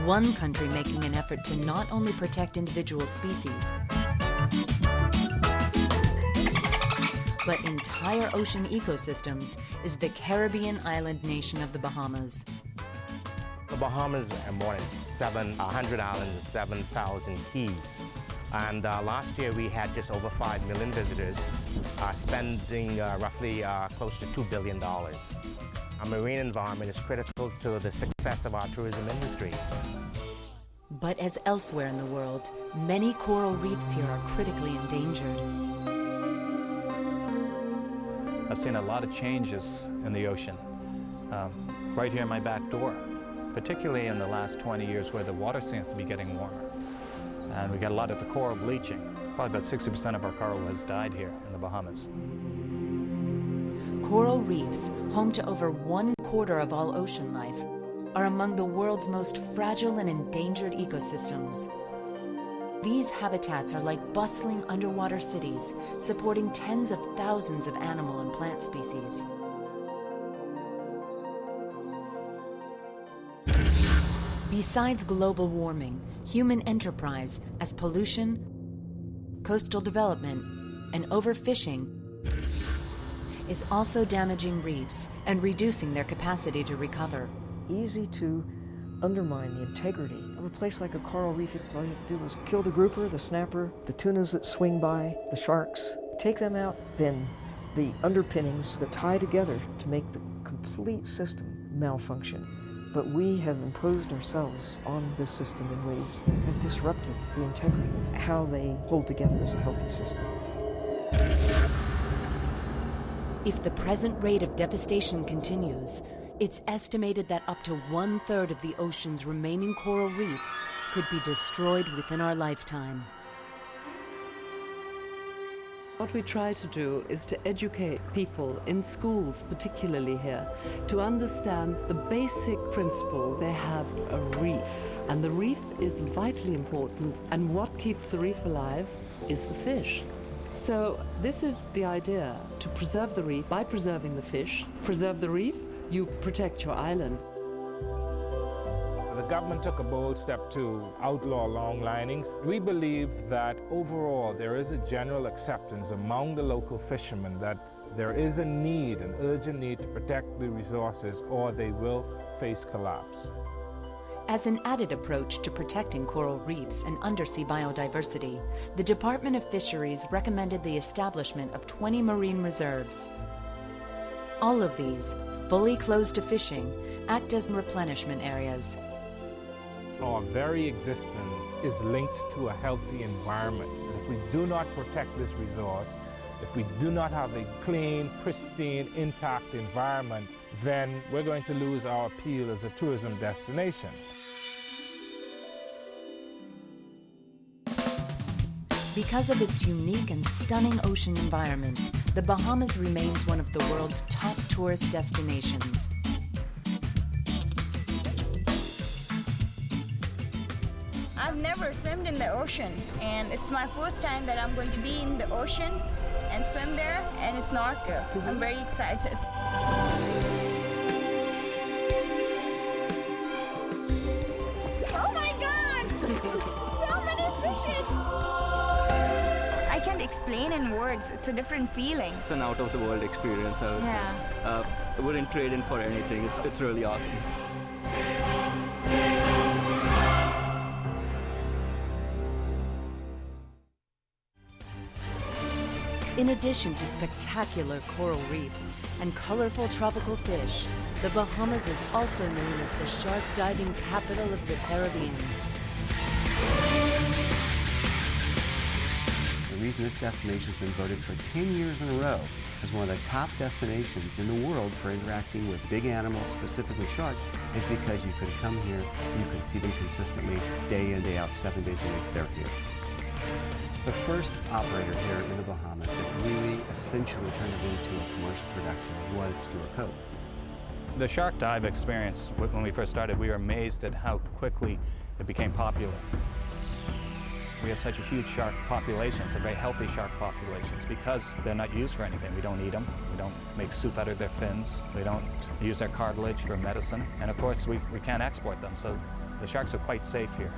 one country making an effort to not only protect individual species, but entire ocean ecosystems is the Caribbean island nation of the Bahamas. The Bahamas are more than 700 islands and 7,000 keys. And last year we had just over 5 million visitors, spending roughly close to $2 billion. Our marine environment is critical to the success of our tourism industry. But as elsewhere in the world, many coral reefs here are critically endangered. I've seen a lot of changes in the ocean, right here in my back door, particularly in the last 20 years where the water seems to be getting warmer. And we got a lot of the coral bleaching. Probably about 60% of our coral has died here in the Bahamas. Coral reefs, home to over 1/4 of all ocean life, are among the world's most fragile and endangered ecosystems. These habitats are like bustling underwater cities, supporting tens of thousands of animal and plant species. Besides global warming, human enterprise as pollution, coastal development, and overfishing is also damaging reefs and reducing their capacity to recover. Easy to undermine the integrity of a place like a coral reef. All you have to do is kill the grouper, the snapper, the tunas that swing by, the sharks. Take them out, then the underpinnings that tie together to make the complete system malfunction. But we have imposed ourselves on this system in ways that have disrupted the integrity of how they hold together as a healthy system. If the present rate of devastation continues, it's estimated that up to 1/3 of the ocean's remaining coral reefs could be destroyed within our lifetime. What we try to do is to educate people in schools, particularly here, to understand the basic principle. They have a reef, and the reef is vitally important, and what keeps the reef alive is the fish. So this is the idea, to preserve the reef. By preserving the fish, preserve the reef, you protect your island. The government took a bold step to outlaw long linings. We believe that overall there is a general acceptance among the local fishermen that there is a need, an urgent need to protect the resources or they will face collapse. As an added approach to protecting coral reefs and undersea biodiversity, the Department of Fisheries recommended the establishment of 20 marine reserves. All of these, fully closed to fishing, act as replenishment areas. Our very existence is linked to a healthy environment. And if we do not protect this resource, if we do not have a clean, pristine, intact environment, then we're going to lose our appeal as a tourism destination. Because of its unique and stunning ocean environment, the Bahamas remains one of the world's top tourist destinations. I've never swum in the ocean, and it's my first time that I'm going to be in the ocean and swim there and snorkel. I'm very excited. Oh my God! So many fishes! I can't explain in words. It's a different feeling. It's an out-of-the-world experience, I would say. I wouldn't trade in for anything. It's really awesome. In addition to spectacular coral reefs and colorful tropical fish, the Bahamas is also known as the shark diving capital of the Caribbean. The reason this destination has been voted for 10 years in a row as one of the top destinations in the world for interacting with big animals, specifically sharks, is because you can come here, you can see them consistently, day in, day out, 7 days a week, they're here. The first operator here in the Bahamas that really essentially turned it into a commercial production was Stuart Cope. The shark dive experience, when we first started, we were amazed at how quickly it became popular. We have such a huge shark population, so very healthy shark populations, because they're not used for anything. We don't eat them, we don't make soup out of their fins, we don't use their cartilage for medicine, and of course we can't export them, so The sharks are quite safe here.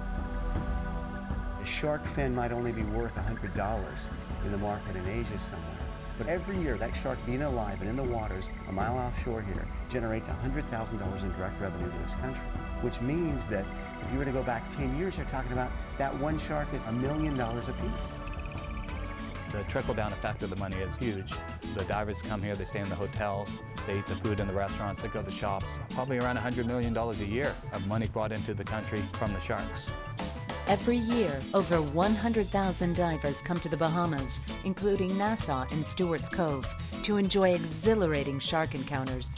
A shark fin might only be worth $100 in the market in Asia somewhere. But every year, that shark being alive and in the waters a mile offshore here generates $100,000 in direct revenue to this country, which means that if you were to go back 10 years, you're talking about that one shark is $1 million apiece. The trickle-down effect of the money is huge. The divers come here, they stay in the hotels, they eat the food in the restaurants, they go to the shops. Probably around $100 million a year of money brought into the country from the sharks. Every year, over 100,000 divers come to the Bahamas, including Nassau and Stewart's Cove, to enjoy exhilarating shark encounters.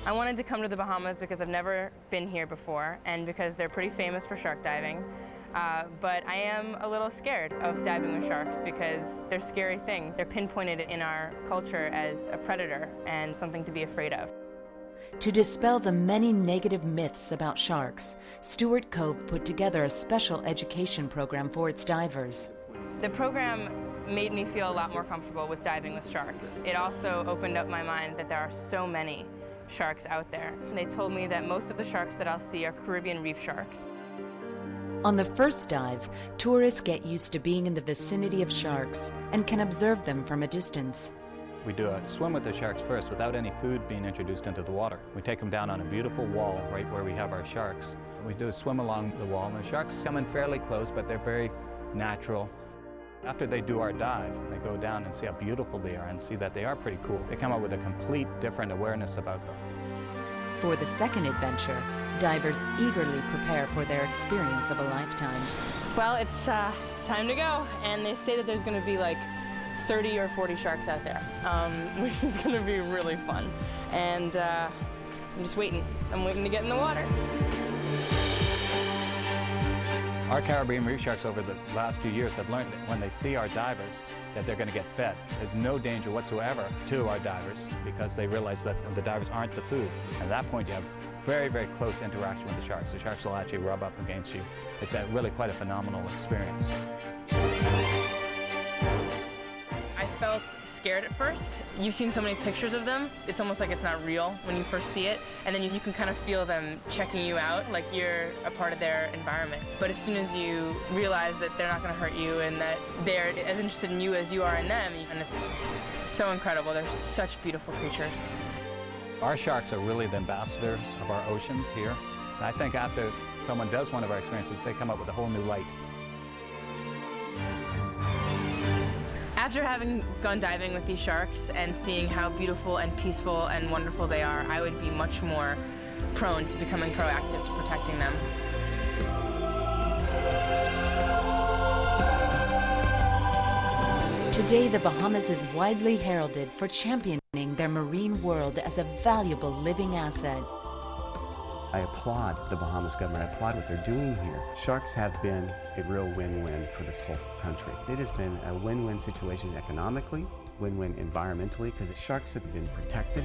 I wanted to come to the Bahamas because I've never been here before and because they're pretty famous for shark diving. But I am a little scared of diving with sharks because they're a scary thing. They're pinpointed in our culture as a predator and something to be afraid of. To dispel the many negative myths about sharks, Stewart Cove put together a special education program for its divers. The program made me feel a lot more comfortable with diving with sharks. It also opened up my mind that there are so many sharks out there. They told me that most of the sharks that I'll see are Caribbean reef sharks. On the first dive, tourists get used to being in the vicinity of sharks and can observe them from a distance. We do a swim with the sharks first without any food being introduced into the water. We take them down on a beautiful wall right where we have our sharks. We do a swim along the wall, and the sharks come in fairly close, but they're very natural. After they do our dive, they go down and see how beautiful they are and see that they are pretty cool. They come up with a complete different awareness about them. For the second adventure, divers eagerly prepare for their experience of a lifetime. Well, it's time to go, and they say that there's going to be like 30 or 40 sharks out there, which is going to be really fun. And I'm just waiting. I'm waiting to get in the water. Our Caribbean reef sharks over the last few years have learned that when they see our divers, that they're going to get fed. There's no danger whatsoever to our divers because they realize that the divers aren't the food. At that point, you have very, very close interaction with the sharks. The sharks will actually rub up against you. It's really quite a phenomenal experience. I felt scared at first. You've seen so many pictures of them, it's almost like it's not real when you first see it, and then you can kind of feel them checking you out, like you're a part of their environment. But as soon as you realize that they're not going to hurt you and that they're as interested in you as you are in them, and it's so incredible. They're such beautiful creatures. Our sharks are really the ambassadors of our oceans here. And I think after someone does one of our experiences, they come up with a whole new light. After having gone diving with these sharks and seeing how beautiful and peaceful and wonderful they are, I would be much more prone to becoming proactive to protecting them. Today, the Bahamas is widely heralded for championing their marine world as a valuable living asset. I applaud the Bahamas government. I applaud what they're doing here. Sharks have been a real win-win for this whole country. It has been a win-win situation economically, win-win environmentally, because the sharks have been protected.